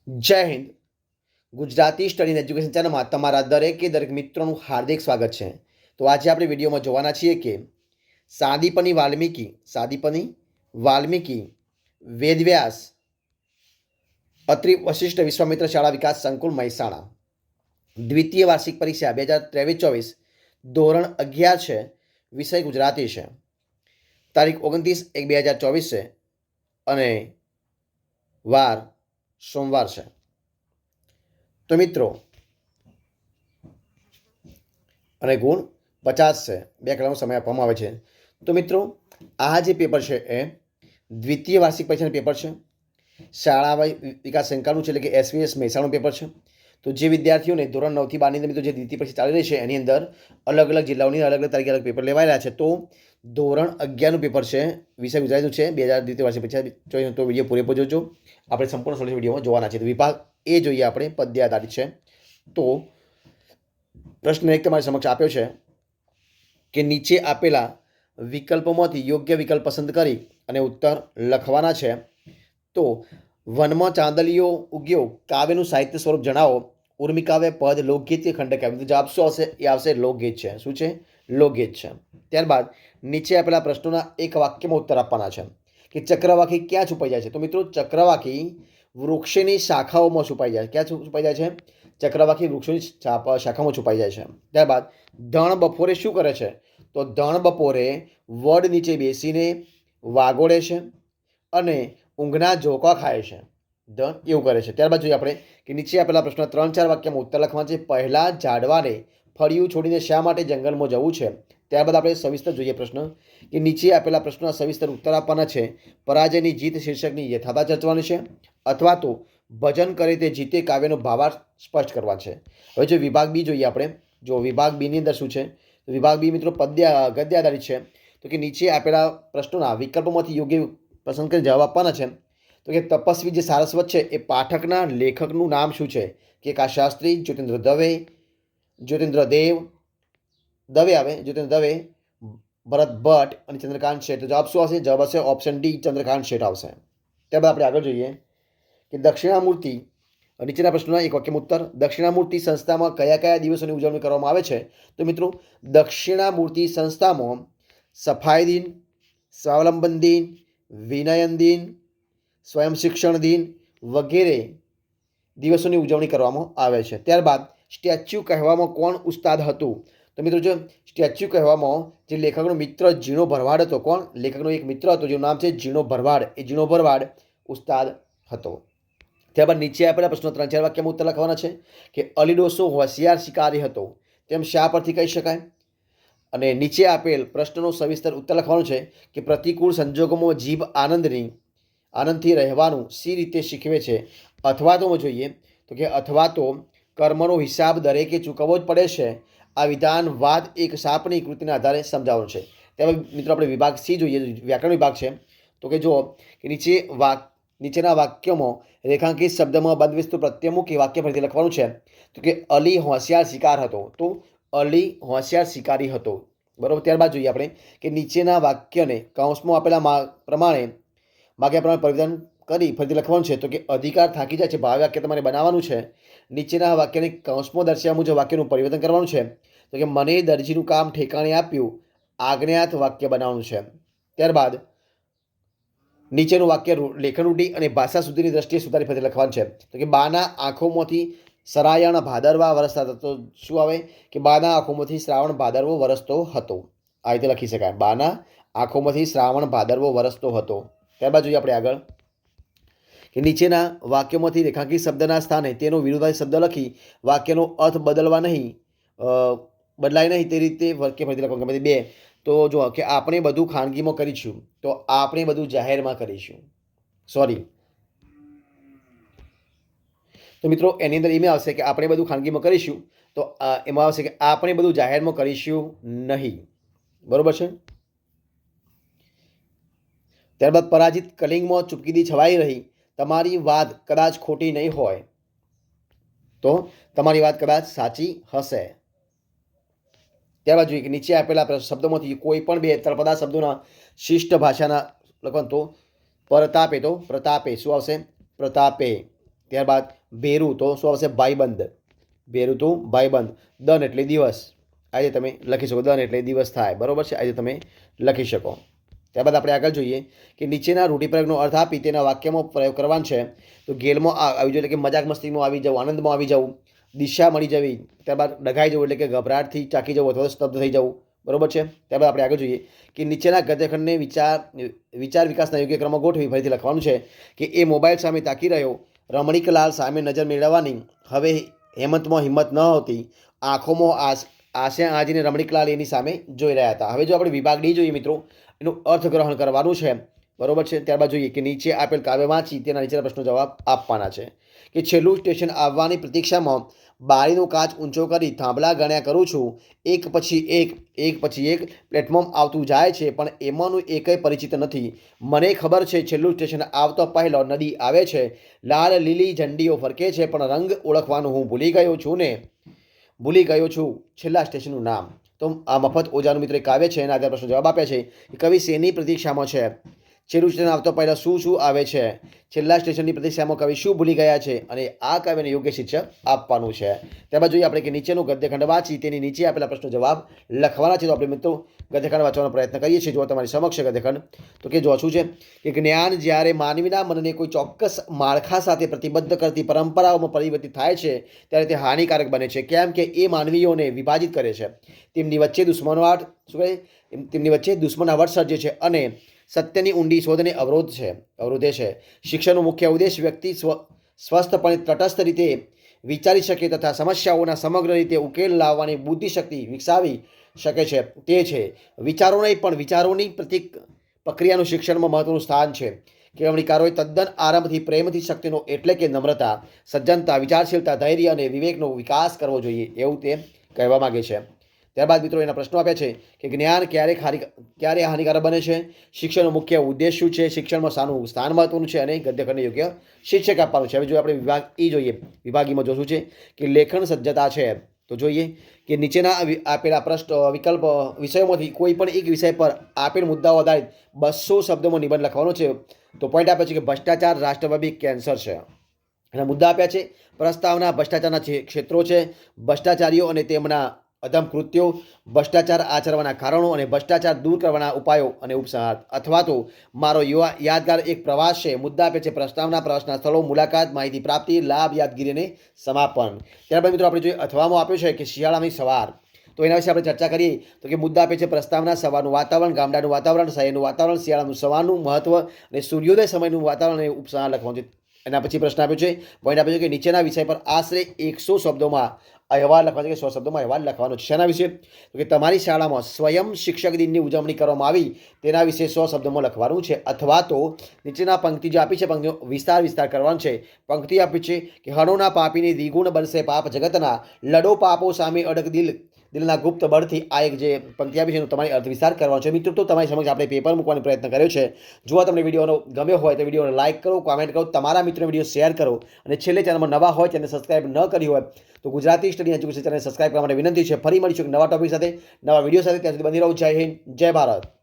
જય Hind. Gujarati study education ચેનલમાં તમારા દરેક મિત્રોનું હાર્દિક સ્વાગત છે. તો આજે આપણે વિડીયોમાં જોવાના છીએ કે સાદીપની વાલ્મીકી વેદવ્યાસ અત્રિ વશિષ્ઠ વિશ્વામિત્ર શાળા વિકાસ સંકુલ મહેસાણા દ્વિતીય વાર્ષિક પરીક્ષા 2023-24 ધોરણ 11 છે. વિષય ગુજરાતી છે. તારીખ 29/1/2024 છે અને વાર સોમવાર છે. તો મિત્રો અને ગુણ 50 છે. 2 કલાકનો સમય આપવામાં આવે છે. તો મિત્રો આ જે પેપર છે એ દ્વિતીય વાર્ષિક પરીક્ષાનું પેપર છે. શાળા વિકાસ સંકુલનું છે, એટલે કે SVS મહેસાણાનું પેપર છે. તો જે વિદ્યાર્થીઓને ધોરણ 9 થી 12ની અંદર મિત્રો જે દ્વિતીય પરીક્ષા ચાલી રહી છે એની અંદર અલગ અલગ જિલ્લાઓની અલગ અલગ તારીખે અલગ પેપર લેવાયેલા છે. તો ધોરણ 11નું પેપર છે, વિષય ગુજરાતીનું છે, 2000 દ્વિતીય વાર્ષિક પરીક્ષા. તો વિડીયો પૂરેપૂરો જોજો. આપણે સંપૂર્ણ સોલ્યુશન વિડીયોમાં જોવાના છે. તો વિભાગ એ જોઈએ આપણે, પદ્ય આધારિત છે. તો પ્રશ્ન એક તમારી સમક્ષ આપ્યો છે કે નીચે આપેલા વિકલ્પોમાંથી યોગ્ય વિકલ્પ પસંદ કરી અને ઉત્તર લખવાના છે. તો વનમાં ચાંદલિયો ઉગ્યો કાવ્યનું સાહિત્ય સ્વરૂપ જણાવો. ઉર્મિકાવ્ય, પદ, લોકગીત કે ખંડકાવ્ય? તો જવાબ શું આવશે? એ આવશે લોકગીત છે. શું છે? લોકગીત છે. ત્યારબાદ નીચે આપેલા પ્રશ્નોના એક વાક્યમાં ઉત્તર આપવાના છે કે ચક્રવાકી ક્યાં છુપાઈ જાય છે? તો મિત્રો ચક્રવાકી વૃક્ષની શાખાઓમાં છુપાઈ જાય. ક્યાં છુપાઈ જાય છે? ચક્રવાકી વૃક્ષોની શાખામાં છુપાઈ જાય છે. ત્યારબાદ ધણ બપોરે શું કરે છે? તો ધણ બપોરે વડ નીચે બેસીને વાગોળે છે અને ઊંઘના ઝોકા ખાય છે. ધણ એવું કરે છે. ત્યારબાદ જોઈએ આપણે કે નીચે આપેલા પ્રશ્ન 3-4 વાક્યમાં ઉત્તર લખવાના છે. પહેલા ઝાડવાને ફળિયું છોડીને શા માટે જંગલમાં જવું છે? ત્યારબાદ આપણે સવિસ્તર જોઈએ પ્રશ્ન કે નીચે આપેલા પ્રશ્નોના સવિસ્તર ઉત્તર આપવાના છે. પરાજયની જીત શીર્ષકની યથાર્થતા ચર્ચવાની છે અથવા તો ભજન કરે તે જીતે કાવ્યનો ભાવાર્થ સ્પષ્ટ કરવા છે. હવે જો વિભાગ બી જોઈએ આપણે, જો વિભાગ બીની અંદર શું છે? તો વિભાગ બી મિત્રો ગદ્ય આધારિત છે. તો કે નીચે આપેલા પ્રશ્નોના વિકલ્પોમાંથી યોગ્ય પસંદ કરી જવાબ આપવાના છે. તો કે તપસ્વી જે સારસ્વત છે એ પાઠકના લેખકનું નામ શું છે? કે કા શાસ્ત્રી, જ્યોતિન્દ્ર દવે, ભરત ભટ્ટ અને ચંદ્રકાંત શેઠ. જવાબ શું આવશે? જવાબ આવશે ઓપ્શન ડી, ચંદ્રકાંત શેઠ આવશે. ત્યારબાદ આપણે આગળ જોઈએ કે દક્ષિણામૂર્તિ નીચેના પ્રશ્નોના એક વાક્યમાં ઉત્તર. દક્ષિણામૂર્તિ સંસ્થામાં કયા કયા દિવસોની ઉજવણી કરવામાં આવે છે? તો મિત્રો દક્ષિણામૂર્તિ સંસ્થામાં સફાઈ દિન, સ્વાવલંબન દિન, વિનયન દિન, સ્વયં શિક્ષણ દિન વગેરે દિવસોની ઉજવણી કરવામાં આવે છે. ત્યારબાદ સ્ટેચ્યુ કહેવામાં કોણ ઉસ્તાદ હતું? તો મિત્રો જો સ્ટેચ્યુ કહેવામાં જે લેખકનો મિત્ર જીણો ભરવાડ હતો. કોણ? લેખકનો એક મિત્ર હતો જેનું નામ છે જીણો ભરવાડ. એ જીણો ભરવાડ ઉસ્તાદ હતો. ત્યારબાદ નીચે આપેલા પ્રશ્નો 3-4 વાક્યમાં ઉત્તર લખવાના છે કે અલી ડોસો હોશિયાર શિકારી હતો તેમ શા પરથી કહી શકાય? અને નીચે આપેલ પ્રશ્નનો સવિસ્તર ઉત્તર લખવાનો છે કે પ્રતિકૂળ સંજોગોમાં જીભ આનંદથી રહેવાનું સી રીતે શીખવે છે? અથવા તો જોઈએ તો કે અથવા તો કર્મનો હિસાબ દરેકે ચૂકવવો જ પડે છે. આ વિધાન વાદ એક સાપની કૃતિના આધારે સમજાવવાનું છે. ત્યારબાદ મિત્રો આપણે વિભાગ સી જોઈએ, વ્યાકરણ વિભાગ છે. તો કે જો કે નીચેના વાક્યમાં રેખાંકિત શબ્દમાં બંધવિસ્તૃત પ્રત્યયમુખી વાક્ય ફરીથી લખવાનું છે. તો કે અલી હોશિયાર શિકાર હતો. તો અલી હોશિયાર શિકારી હતો. બરાબર. ત્યારબાદ જોઈએ આપણે કે નીચેના વાક્યને કૌંસમાં આપેલા પ્રમાણે પરિવર્તન કરી ફરીથી લખવાનું છે. તો કે અધિકાર થાકી જાય છે, ભાવ વાક્ય તમારે બનાવવાનું છે. નીચેના વાક્યને કૌંસમાં દર્શાવ્યા મુજબ વાક્યનું પરિવર્તન કરવાનું છે. તો કે મને દરજીનું કામ ઠેકાણે આપ્યું આજ્ઞાત વાક્ય બનાવવાનું છે. ત્યારબાદ નીચેનું વાક્ય લેખન રૂઢિ અને ભાષા સુધીની દ્રષ્ટિએ સુધારી ફરીથી લખવાનું છે. તો કે બાના આંખોમાંથી સરાયણ ભાદરવા વરસતા હતા. તો શું આવે કે બાના આંખોમાંથી શ્રાવણ ભાદરવો વરસતો હતો. આ રીતે લખી શકાય, બાના આંખોમાંથી શ્રાવણ ભાદરવો વરસતો હતો. ત્યારબાદ જોઈએ આપણે આગળ કે નીચેના વાક્યોમાંથી રેખાંકિત શબ્દના સ્થાને તેનો વિરુદ્ધાર્થી શબ્દ લખી વાક્યનો અર્થ બદલાય નહીં તે રીતે વાક્ય ફરીથી લખવાનું. 2 તો જો કે આપણે બધું ખાનગીમાં કરીશું, તો આપણે બધું જાહેરમાં કરીશું. તો મિત્રો એની અંદર એમ આવશે કે આપણે બધું ખાનગીમાં કરીશું, તો એમાં આવશે કે આપણે બધું જાહેરમાં કરીશું નહીં. બરોબર છે. ત્યારબાદ પરાજિત કલિંગમાં ચૂપકીદી છવાઈ રહી. તમારી વાત કદાચ ખોટી નહીં હોય તો તમારી વાત કદાચ સાચી હશે. ત્યારબાદ જોઈએ કે નીચે આપેલા શબ્દોમાંથી કોઈ પણ 2 તળપદા શબ્દોના શિષ્ટ ભાષાના લખવાનું. તો પરતાપે, તો પ્રતાપે શું આવશે? પ્રતાપે. ત્યારબાદ ભેરું તો શું આવશે? ભાઈબંધ. ભેરું તો ભાઈબંધ. દન એટલે દિવસ. આજે તમે લખી શકો, દન એટલે દિવસ થાય, બરાબર છે, આજે તમે લખી શકો. ત્યારબાદ આપણે આગળ જોઈએ કે નીચેના રૂઢિપ્રયોગનો અર્થ આપી તેના વાક્યમાં પ્રયોગ કરવાનો છે. તો ગેલમાં આવી જોઈએ એટલે કે મજાક મસ્તીમાં આવી જવું, આનંદમાં આવી જવું, દિશા મળી જવી, ત્યારબાદ ડઘાઈ જવું એટલે કે ગભરાટથી ચાકી જવું અથવા સ્તબ્ધ થઈ જવું, બરાબર છે. ત્યારબાદ આપણે આગળ જોઈએ કે નીચેના ગદ્યખંડને વિચાર વિકાસના યોગ્ય ક્રમમાં ગોઠવી ફરીથી લખવાનું છે કે એ મોબાઈલ સામે તાકી રહ્યો, રમણીકલાલ સામે નજર મેળવવાની હવે હેમંતમાં હિંમત ન હતી, આંખોમાં આશે આજીને રમણીકલાલ એની સામે જોઈ રહ્યા હતા. હવે જો આપણે વિભાગ ડી જોઈએ મિત્રો, એનું અર્થગ્રહણ કરવાનું છે, બરોબર છે. ત્યારબાદ જોઈએ કે નીચે આપેલ કાવ્ય વાંચી તેના નીચેના પ્રશ્નો જવાબ આપવાના છે કે છેલ્લું સ્ટેશન આવવાની પ્રતીક્ષામાં બારીનો કાચ ઊંચો કરી થાંભલા ગણ્યા કરું છું, એક પછી એક પ્લેટફોર્મ આવતું જાય છે, પણ એમાંનું એકય પરિચિત નથી. મને ખબર છે છેલ્લું સ્ટેશન આવતો પહેલો નદી આવે છે, લાલ લીલી ઝંડીઓ ફરકે છે, પણ રંગ ઓળખવાનું હું ભૂલી ગયો છું છેલ્લા સ્ટેશનનું નામ. તો આ મફત ઓજાનું મિત્ર કાવ્ય છે, એના આધારે પ્રશ્નો જવાબ આપ્યા છે કે કવિ શેની પ્રતીક્ષામાં છે, છેલ્લું સ્ટેશન આવતો પહેલાં શું આવે છે, છેલ્લા સ્ટેશનની પ્રતીક્ષામાં કવિ શું ભૂલી ગયા છે, અને આ કાવ્યને યોગ્ય શીર્ષક આપવાનું છે. ત્યારબાદ જોઈએ આપણે કે નીચેનું ગદ્યખંડ વાંચી તેની નીચે આપેલા પ્રશ્નો જવાબ લખવાના છે. તો આપણે મિત્રો ગદ્યખંડ વાંચવાનો પ્રયત્ન કરીએ છીએ. જો તમારી સમક્ષ ગદ્યખંડ તો કે જો શું છે કે જ્ઞાન જ્યારે માનવીના મનને કોઈ ચોક્કસ માળખા સાથે પ્રતિબદ્ધ કરતી પરંપરાઓમાં પરિવર્તિત થાય છે ત્યારે તે હાનિકારક બને છે, કેમ કે એ માનવીઓને વિભાજિત કરે છે, તેમની વચ્ચે દુશ્મનાવટ સર્જે છે અને સત્યની ઊંડી શોધને અવરોધે છે. શિક્ષણનો મુખ્ય ઉદ્દેશ વ્યક્તિ સ્વસ્થપણે તટસ્થ રીતે વિચારી શકે તથા સમસ્યાઓના સમગ્ર રીતે ઉકેલ લાવવાની બુદ્ધિશક્તિ વિકસાવી શકે છે તે છે. વિચારો નહીં પણ વિચારોની પ્રક્રિયાનું શિક્ષણમાં મહત્વનું સ્થાન છે. કેળવણીકારોએ તદ્દન આરંભથી પ્રેમથી શક્તિનો એટલે કે નમ્રતા, સજ્જનતા, વિચારશીલતા, ધૈર્ય અને વિવેકનો વિકાસ કરવો જોઈએ, એવું તે કહેવા માગે છે. ત્યારબાદ મિત્રો એના પ્રશ્નો આપ્યા છે કે જ્ઞાન ક્યારે હાનિકારક બને છે, શિક્ષણનો મુખ્ય ઉદ્દેશ શું છે, શિક્ષણમાં શાનું સ્થાન મહત્વનું છે, અને ગદ્યખંડને યોગ્ય શીર્ષક આપવાનું છે. હવે જો આપણે વિભાગ ઈ જોઈએ, વિભાગ ઈમાં જો શું છે કે લેખન સજ્જતા છે. તો જોઈએ કે નીચેના આપેલા વિકલ્પ વિષયોમાંથી કોઈ પણ એક વિષય પર આપેલ મુદ્દાઓ આધારિત 200 શબ્દોમાં નિબંધ લખવાનો છે. તો પોઈન્ટ આપ્યો છે કે ભ્રષ્ટાચાર રાષ્ટ્રવ્યાપી કેન્સર છે. એના મુદ્દા આપ્યા છે પ્રસ્તાવના ભ્રષ્ટાચારના ક્ષેત્રો છે, ભ્રષ્ટાચારીઓ અને તેમના અધમ કૃત્યો, ભ્રષ્ટાચાર આચરવાના કારણો અને ભ્રષ્ટાચાર દૂર કરવાના ઉપાયો અને ઉપસાર, અથવા તો મારો યાદગાર એક પ્રવાસ છે. મુદ્દા આપે છે પ્રસ્તાવના પ્રવાસના સ્થળો, મુલાકાત, માહિતી પ્રાપ્તિ, લાભ, યાદગીરી અને સમાપન. ત્યારબાદ મિત્રો આપણે જોઈએ અથવામાં આપ્યું છે કે શિયાળાની સવાર. તો એના વિશે આપણે ચર્ચા કરીએ તો કે મુદ્દા આપે છે પ્રસ્તાવના સવારનું વાતાવરણ, ગામડાનું વાતાવરણ, શહેરનું વાતાવરણ, શિયાળાનું સવારનું મહત્વ અને સૂર્યોદય સમયનું વાતાવરણ અને ઉપસાર લખવાનું છે. એના પછી પ્રશ્ન આપ્યો છે, પોઈન્ટ આપ્યો છે કે નીચેના વિષય પર આશરે 100 શબ્દોમાં અહેવાલ લખવાનો છે કે 100 શબ્દોમાં અહેવાલ લખવાનો છે. શેના વિશે? તો કે તમારી શાળામાં સ્વયં શિક્ષક દિનની ઉજવણી કરવામાં આવી તેના વિશે 100 શબ્દોમાં લખવાનું છે. અથવા તો નીચેના પંક્તિ જે આપી છે પંક્તિનો વિસ્તાર કરવાનો છે. પંક્તિ આપી છે કે હણોના પાપીની દ્વિગુણ બનશે પાપ જગતના, લડો પાપો સામે અડગ દિલના ગુપ્ત બળથી. આ એક જે પંક્તિ આપી છે એનો તમારે અર્થ વિસ્તાર કરવાનો છે. મિત્રો તો તમારી સમક્ષ આપણે પેપર મૂકવાનો પ્રયત્ન કર્યો છે. જો તમને વિડીયોનો ગમ્યો હોય તો વિડીયોને લાઇક કરો, કોમેન્ટ કરો, તમારા મિત્રોને વિડીયો શેર કરો, અને છેલ્લે ચેનલમાં નવા હોય તેને સબસ્ક્રાઇબ ન કરી હોય તો Gujarati study education channel subscribe કરવા માટે વિનંતી છે. ફરી મળીશું એક નવા ટોપિક સાથે, નવા વિડીયો સાથે. ત્યાં સુધી બની રહો. જય હિન્દ, જય ભારત.